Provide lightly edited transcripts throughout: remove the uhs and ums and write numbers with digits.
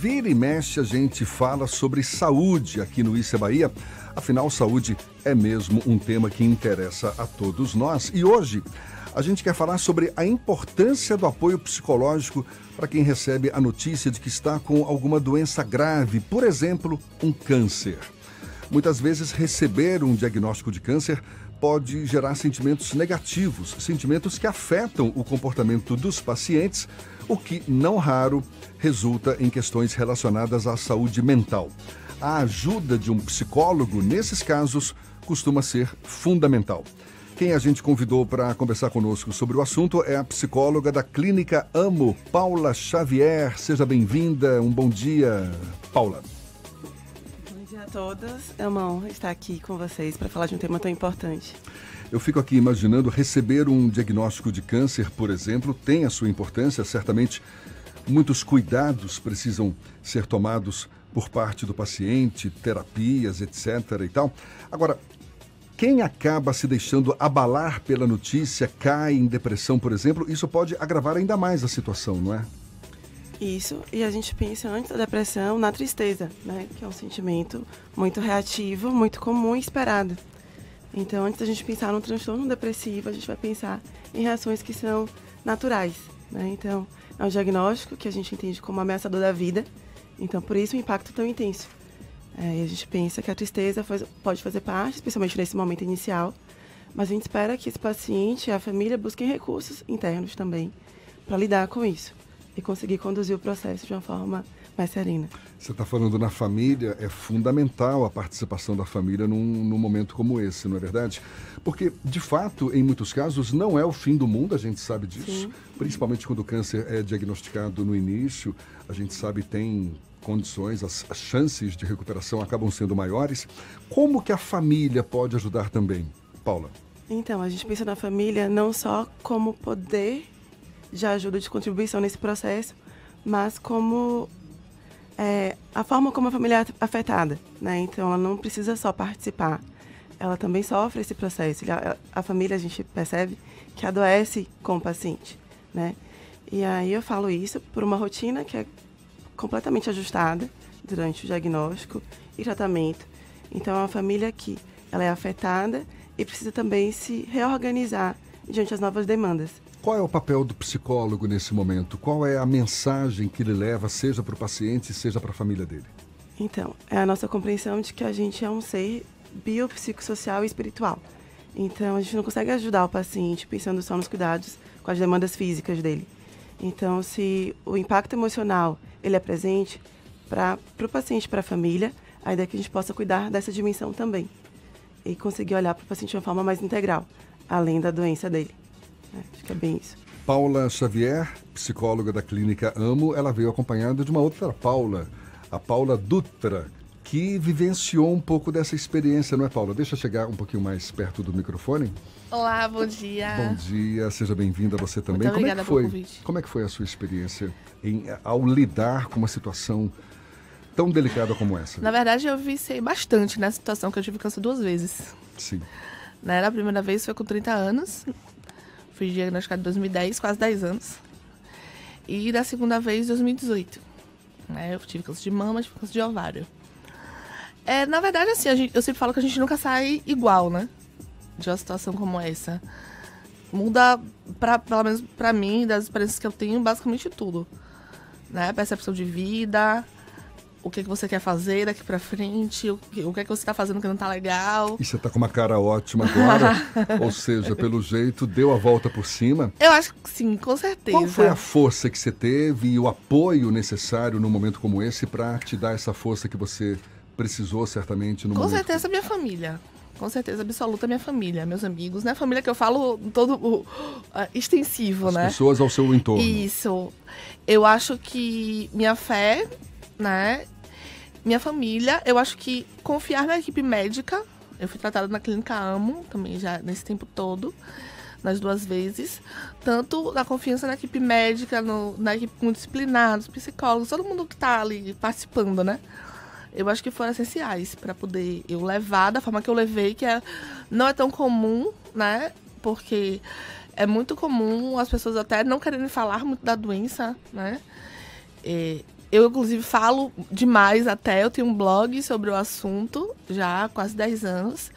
Vira e mexe a gente fala sobre saúde aqui no Issa Bahia. Afinal, saúde é mesmo um tema que interessa a todos nós. E hoje a gente quer falar sobre a importância do apoio psicológico para quem recebe a notícia de que está com alguma doença grave, por exemplo, um câncer. Muitas vezes receber um diagnóstico de câncer pode gerar sentimentos negativos, sentimentos que afetam o comportamento dos pacientes, o que, não raro, resulta em questões relacionadas à saúde mental. A ajuda de um psicólogo, nesses casos, costuma ser fundamental. Quem a gente convidou para conversar conosco sobre o assunto é a psicóloga da Clínica Amo, Paula Xavier. Seja bem-vinda, um bom dia, Paula. Bom dia a todos, é uma honra estar aqui com vocês para falar de um tema tão importante. Eu fico aqui imaginando receber um diagnóstico de câncer, por exemplo, tem a sua importância, certamente muitos cuidados precisam ser tomados por parte do paciente, terapias, etc. e tal. Agora, quem acaba se deixando abalar pela notícia, cai em depressão, por exemplo, isso pode agravar ainda mais a situação, não é? Isso, e a gente pensa antes da depressão na tristeza, né? Que é um sentimento muito reativo, muito comum e esperado. Então, antes da gente pensar no transtorno depressivo, a gente vai pensar em reações que são naturais, né? Então, é um diagnóstico que a gente entende como ameaçador da vida, então por isso o impacto tão intenso. E a gente pensa que a tristeza pode fazer parte, especialmente nesse momento inicial, mas a gente espera que esse paciente e a família busquem recursos internos também para lidar com isso e conseguir conduzir o processo de uma forma mais serena. Você está falando na família, é fundamental a participação da família num momento como esse, não é verdade? Porque, de fato, em muitos casos, não é o fim do mundo, a gente sabe disso. Sim. Principalmente quando o câncer é diagnosticado no início, a gente sabe tem condições, as chances de recuperação acabam sendo maiores. Como que a família pode ajudar também, Paula? Então, a gente pensa na família não só como poder de ajuda, de contribuição nesse processo, mas como a forma como a família é afetada, né? Então, ela não precisa só participar, ela também sofre esse processo. A família, a gente percebe que adoece com o paciente, né? E aí eu falo isso por uma rotina que é completamente ajustada durante o diagnóstico e tratamento. Então, é uma família que ela é afetada e precisa também se reorganizar diante das novas demandas. Qual é o papel do psicólogo nesse momento? Qual é a mensagem que ele leva, seja para o paciente, seja para a família dele? Então, é a nossa compreensão de que a gente é um ser biopsicossocial e espiritual. Então, a gente não consegue ajudar o paciente pensando só nos cuidados com as demandas físicas dele. Então, se o impacto emocional ele é presente para o paciente, para a família, a ideia é que a gente possa cuidar dessa dimensão também e conseguir olhar para o paciente de uma forma mais integral, além da doença dele. Acho que é bem isso. Paula Xavier, psicóloga da Clínica Amo, ela veio acompanhada de uma outra Paula, a Paula Dutra, que vivenciou um pouco dessa experiência, não é, Paula? Deixa eu chegar um pouquinho mais perto do microfone. Olá, bom dia. Bom dia, seja bem-vinda você também. Muito obrigada pelo convite. Como é que foi a sua experiência ao lidar com uma situação tão delicada como essa? Na verdade, eu vivenciei bastante nessa situação, que eu tive câncer 2 vezes. Sim. Na primeira vez foi com 30 anos, fui diagnosticada em 2010, quase 10 anos. E da segunda vez, em 2018. Eu tive câncer de mama, tive câncer de ovário. Na verdade, assim, eu sempre falo que a gente nunca sai igual, né? De uma situação como essa. Muda, pelo menos pra mim, das experiências que eu tenho, basicamente tudo. Né? Percepção de vida, o que você quer fazer daqui pra frente, o que você tá fazendo que não tá legal. E você tá com uma cara ótima agora, ou seja, pelo jeito, deu a volta por cima. Eu acho que sim, com certeza. Qual foi a força que você teve e o apoio necessário num momento como esse pra te dar essa força que você precisou certamente no momento? Com certeza minha família. Com certeza absoluta minha família, meus amigos, né? Família que eu falo todo extensivo, né? As pessoas ao seu entorno. Isso. Eu acho que minha fé, né? Minha família, eu acho que confiar na equipe médica. Eu fui tratada na Clínica Amo também já nesse tempo todo, nas 2 vezes. Tanto na confiança na equipe médica, na equipe multidisciplinar, nos psicólogos, todo mundo que tá ali participando, né? Eu acho que foram essenciais para poder eu levar da forma que eu levei, que não é tão comum, né? Porque é muito comum as pessoas até não quererem falar muito da doença, né? Eu, inclusive, falo demais até. Eu tenho um blog sobre o assunto já há quase 10 anos.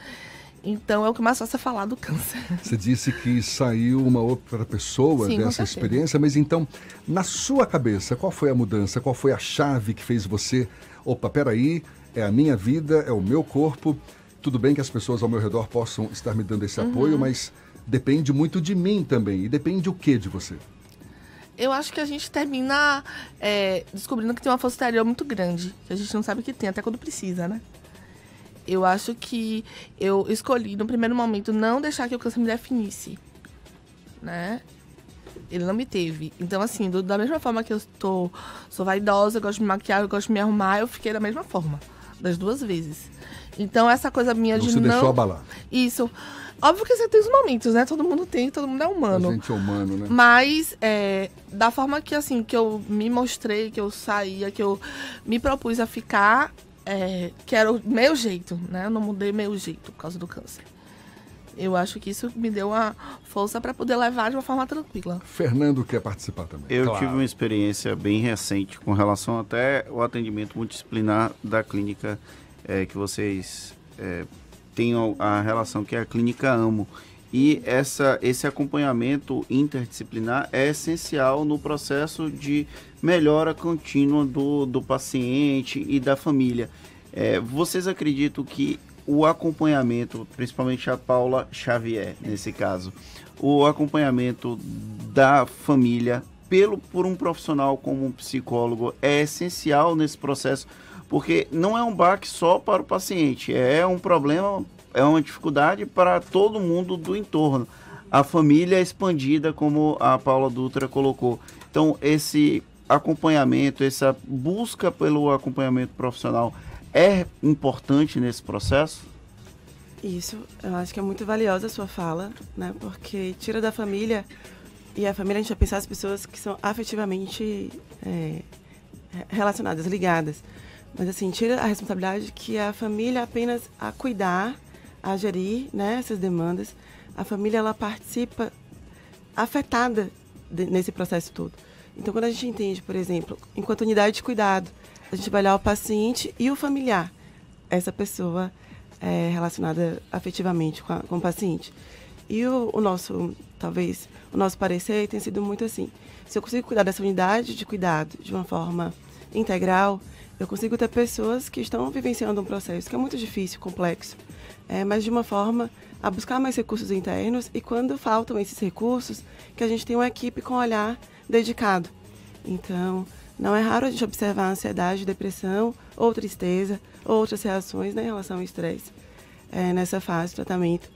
Então, é o que mais faço é falar do câncer. Você disse que saiu uma outra pessoa Sim, dessa experiência, mas então, na sua cabeça, qual foi a mudança? Qual foi a chave que fez você... Opa, peraí, é a minha vida, é o meu corpo. Tudo bem que as pessoas ao meu redor possam estar me dando esse apoio, mas depende muito de mim também. E depende o que de você? Eu acho que a gente termina descobrindo que tem uma força interior muito grande, que a gente não sabe que tem, até quando precisa, né? Eu acho que eu escolhi, no primeiro momento, não deixar que o câncer me definisse, né? Ele não me teve. Então, assim, da mesma forma que eu sou vaidosa, eu gosto de me maquiar, eu gosto de me arrumar, eu fiquei da mesma forma, das 2 vezes. Então, essa coisa minha Você deixou abalar. Isso. Óbvio que você tem os momentos, né? Todo mundo tem, todo mundo é humano. A gente é humano, né? Mas, da forma que, assim, que eu me mostrei, que eu saía, que eu me propus a ficar... que era o meu jeito, né? Eu não mudei meu jeito por causa do câncer. Eu acho que isso me deu uma força para poder levar de uma forma tranquila. Fernando quer participar também. Eu tive uma experiência bem recente com relação até ao atendimento multidisciplinar da clínica que vocês têm a relação, que é a Clínica Amo. E esse acompanhamento interdisciplinar é essencial no processo de melhora contínua do paciente e da família. Vocês acreditam que o acompanhamento, principalmente a Paula Xavier, nesse caso, o acompanhamento da família por um profissional como um psicólogo é essencial nesse processo, porque não é um baque só para o paciente, é um problema, é uma dificuldade para todo mundo do entorno. A família é expandida, como a Paula Dutra colocou. Então, esse acompanhamento, essa busca pelo acompanhamento profissional é importante nesse processo? Isso, eu acho que é muito valiosa a sua fala, né? Porque tira da família, e a família a gente vai pensar as pessoas que são afetivamente relacionadas, ligadas. Mas assim, tira a responsabilidade que é a família apenas a cuidar, a gerir, né, essas demandas. A família, ela participa afetada nesse processo todo. Então, quando a gente entende, por exemplo, enquanto unidade de cuidado, a gente vai olhar o paciente e o familiar, essa pessoa relacionada afetivamente com o paciente. E o nosso parecer tem sido muito assim. Se eu consigo cuidar dessa unidade de cuidado de uma forma integral, eu consigo ter pessoas que estão vivenciando um processo que é muito difícil, complexo, mas de uma forma a buscar mais recursos internos, e quando faltam esses recursos, que a gente tem uma equipe com olhar dedicado. Então, não é raro a gente observar ansiedade, depressão, ou tristeza, ou outras reações, né, em relação ao estresse nessa fase de tratamento.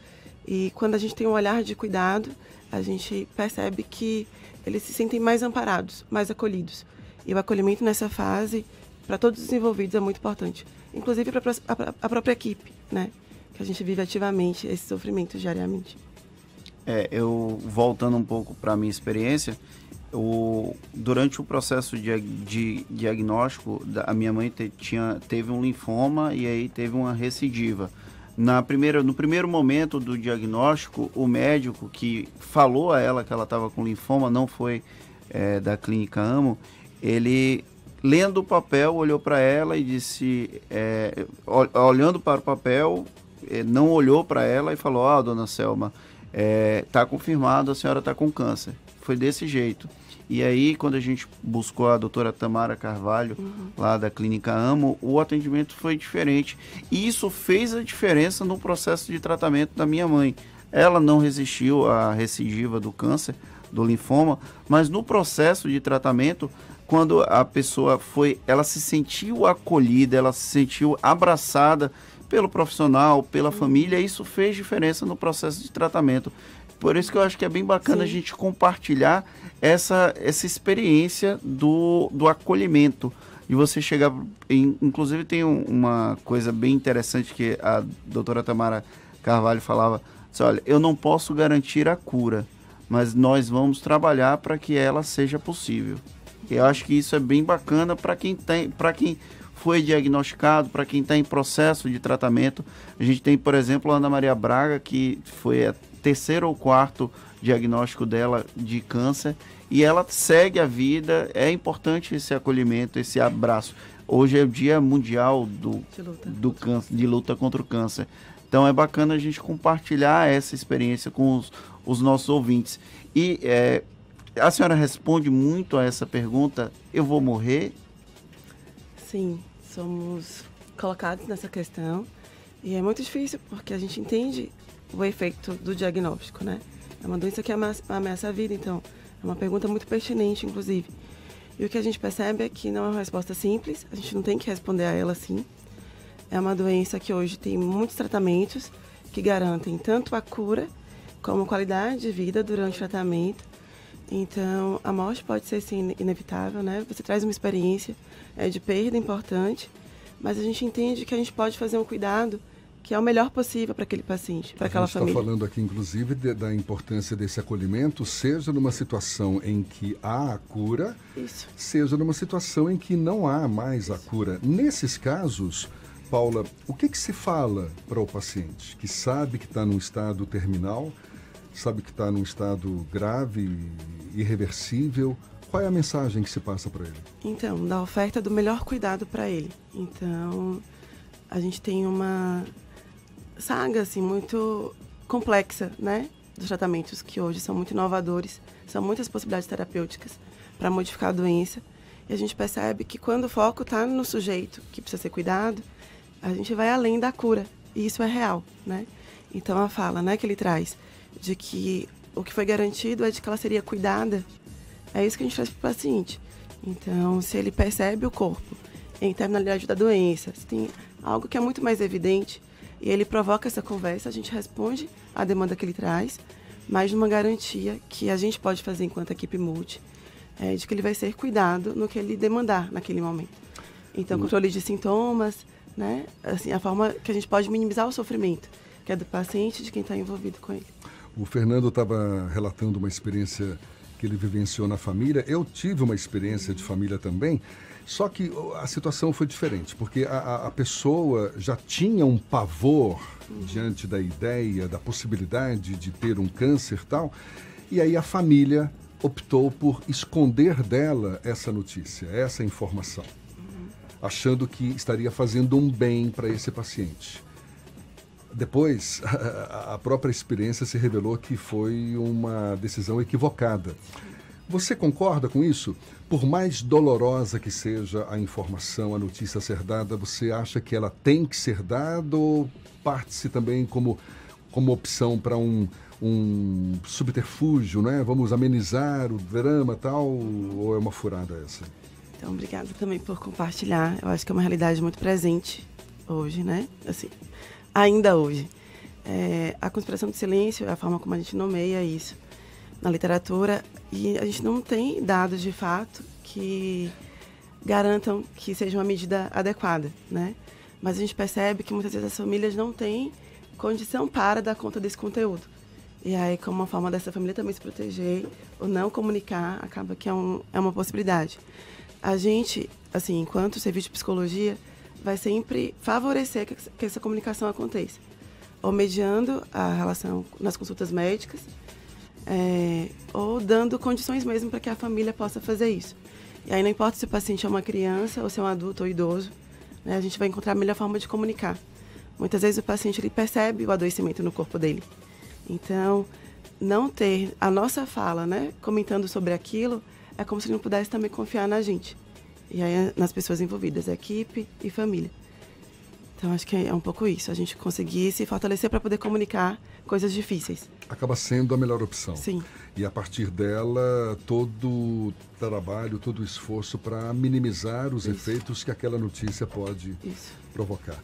E quando a gente tem um olhar de cuidado, a gente percebe que eles se sentem mais amparados, mais acolhidos. E o acolhimento nessa fase, para todos os envolvidos, é muito importante. Inclusive para a própria equipe, né, que a gente vive ativamente esse sofrimento diariamente. Eu voltando um pouco para a minha experiência, durante o processo de diagnóstico, a minha mãe teve um linfoma e aí teve uma recidiva. No primeiro momento do diagnóstico, o médico que falou a ela que ela estava com linfoma, não foi da Clínica Amo, ele, lendo o papel, olhou para ela e disse, olhando para o papel, não olhou para ela e falou: dona Selma, está confirmado, a senhora está com câncer. Foi desse jeito. E aí, quando a gente buscou a doutora Tamara Carvalho, lá da Clínica Amo, o atendimento foi diferente. E isso fez a diferença no processo de tratamento da minha mãe. Ela não resistiu à recidiva do câncer, do linfoma, mas no processo de tratamento, quando a pessoa ela se sentiu acolhida, ela se sentiu abraçada pelo profissional, pela família, isso fez diferença no processo de tratamento. Por isso que eu acho que é bem bacana a gente compartilhar essa experiência do acolhimento. E você chegar... Inclusive tem uma coisa bem interessante que a doutora Tamara Carvalho falava. Disse, olha, eu não posso garantir a cura, mas nós vamos trabalhar para que ela seja possível. E eu acho que isso é bem bacana para quem foi diagnosticado, para quem está em processo de tratamento. A gente tem, por exemplo, a Ana Maria Braga, que foi terceiro ou quarto diagnóstico dela de câncer, e ela segue a vida. É importante esse acolhimento, esse abraço. Hoje é o Dia Mundial do câncer, de luta contra o câncer. Então é bacana a gente compartilhar essa experiência com os nossos ouvintes. E a senhora responde muito a essa pergunta: eu vou morrer? Sim, somos colocados nessa questão. E é muito difícil, porque a gente entende o efeito do diagnóstico, né? É uma doença que ameaça a vida, então é uma pergunta muito pertinente, inclusive. E o que a gente percebe é que não é uma resposta simples, a gente não tem que responder a ela assim. É uma doença que hoje tem muitos tratamentos que garantem tanto a cura como qualidade de vida durante o tratamento. Então, a morte pode ser, sim, inevitável, né? Você traz uma experiência de perda importante, mas a gente entende que a gente pode fazer um cuidado que é o melhor possível para aquele paciente, para aquela família. A gente está falando aqui, inclusive, da importância desse acolhimento, seja numa situação em que há a cura, Isso. seja numa situação em que não há mais a cura. Nesses casos, Paula, o que se fala para o paciente que sabe que está num estado terminal, sabe que está num estado grave, irreversível? Qual é a mensagem que se passa para ele? Então, da oferta do melhor cuidado para ele. Então, a gente tem uma saga assim, muito complexa, né? Dos tratamentos que hoje são muito inovadores, são muitas possibilidades terapêuticas para modificar a doença. E a gente percebe que quando o foco está no sujeito que precisa ser cuidado, a gente vai além da cura. E isso é real, né? Então, a fala, né, que ele traz de que o que foi garantido é de que ela seria cuidada, é isso que a gente traz para o paciente. Então, se ele percebe o corpo em terminalidade da doença, se tem algo que é muito mais evidente, e ele provoca essa conversa, a gente responde à demanda que ele traz, mas numa garantia que a gente pode fazer enquanto equipe multi, de que ele vai ser cuidado no que ele demandar naquele momento. Então, controle de sintomas, né? Assim, a forma que a gente pode minimizar o sofrimento, que é do paciente e de quem está envolvido com ele. O Fernando estava relatando uma experiência que ele vivenciou na família. Eu tive uma experiência de família também, só que a situação foi diferente, porque a pessoa já tinha um pavor diante da ideia, da possibilidade de ter um câncer e tal, e aí a família optou por esconder dela essa notícia, essa informação, achando que estaria fazendo um bem para esse paciente. Depois, a própria experiência se revelou que foi uma decisão equivocada. Você concorda com isso? Por mais dolorosa que seja a informação, a notícia a ser dada, você acha que ela tem que ser dada ou parte-se também como opção para um subterfúgio, né? Vamos amenizar o drama e tal, ou é uma furada essa? Então, obrigada também por compartilhar. Eu acho que é uma realidade muito presente hoje, né? Assim, ainda hoje. A conspiração do silêncio é a forma como a gente nomeia isso na literatura, e a gente não tem dados de fato que garantam que seja uma medida adequada, né? Mas a gente percebe que muitas vezes as famílias não têm condição para dar conta desse conteúdo. E aí, como uma forma dessa família também se proteger ou não comunicar, acaba que é uma possibilidade. A gente, assim, enquanto serviço de psicologia, vai sempre favorecer que essa comunicação aconteça, ou mediando a relação nas consultas médicas, ou dando condições mesmo para que a família possa fazer isso. E aí não importa se o paciente é uma criança ou se é um adulto ou idoso, né, a gente vai encontrar a melhor forma de comunicar. Muitas vezes o paciente ele percebe o adoecimento no corpo dele. Então, não ter a nossa fala, né, comentando sobre aquilo, é como se ele não pudesse também confiar na gente. E aí nas pessoas envolvidas, equipe e família. Então, acho que é um pouco isso, a gente conseguir se fortalecer para poder comunicar coisas difíceis. Acaba sendo a melhor opção. Sim. E a partir dela, todo o trabalho, todo o esforço para minimizar os efeitos que aquela notícia pode provocar.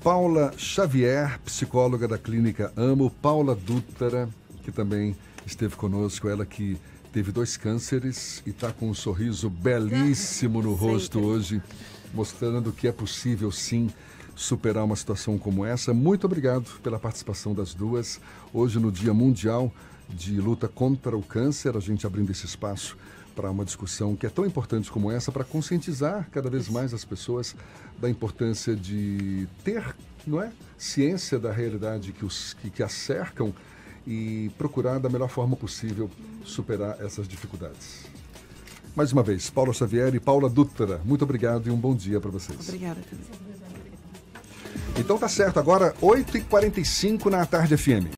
Paula Xavier, psicóloga da Clínica Amo, Paula Dutra, que também esteve conosco, ela que teve 2 cânceres e está com um sorriso belíssimo no rosto hoje, mostrando que é possível sim superar uma situação como essa. Muito obrigado pela participação das duas. Hoje, no Dia Mundial de Luta contra o Câncer, a gente abrindo esse espaço para uma discussão que é tão importante como essa, para conscientizar cada vez mais as pessoas da importância de ter, não é, ciência da realidade que as cercam e procurar da melhor forma possível superar essas dificuldades. Mais uma vez, Paula Xavier e Paula Dutra, muito obrigado e um bom dia para vocês. Obrigada. Então tá certo, agora 8h45 na Tarde FM.